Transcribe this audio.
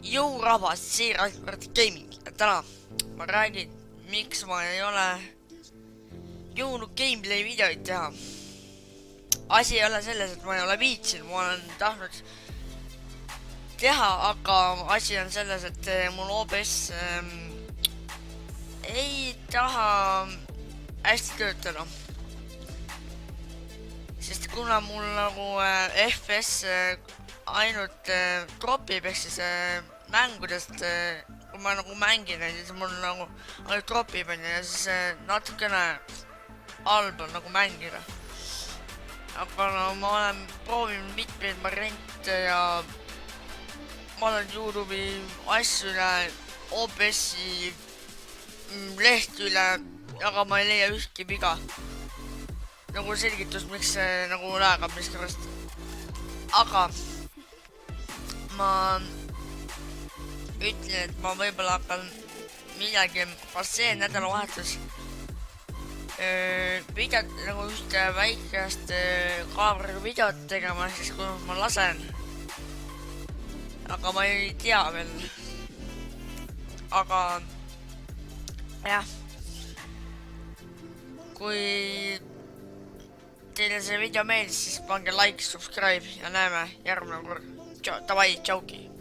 Jõurahvas, siiras gaming ja täna ma räägin, miks ma ei ole jõudnud gameplay videoid teha. Asi ei ole selles, et ma ei ole viitsinud, ma olen tahtnud teha, aga asi on selles, et mul OBS ei taha hästi töötada. Sest kuna mul nagu FPS ainult dropib, ehk siis mängudest, kui ma nagu mängin, siis mul nagu ainult dropib ja siis natukene halb on nagu mängida. Aga no ma olen proovinud mitmeid variante ja ma olen YouTube'i asju üle, OBS-i lehti üle, aga ma ei leia ühtki viga. Nagu selgitus, miks see nagu läheb miskipärast. Aga ma ütlen, et ma võib-olla hakkan midagi see nädalavahetus videot, nagu ühte väikest kaameraga videot tegema, siis kui ma lasen. Aga ma ei tea veel. Aga jah, kui teile see video meeldis, siis pange like, subscribe ja näeme järgmine kord. Davai, tšauki!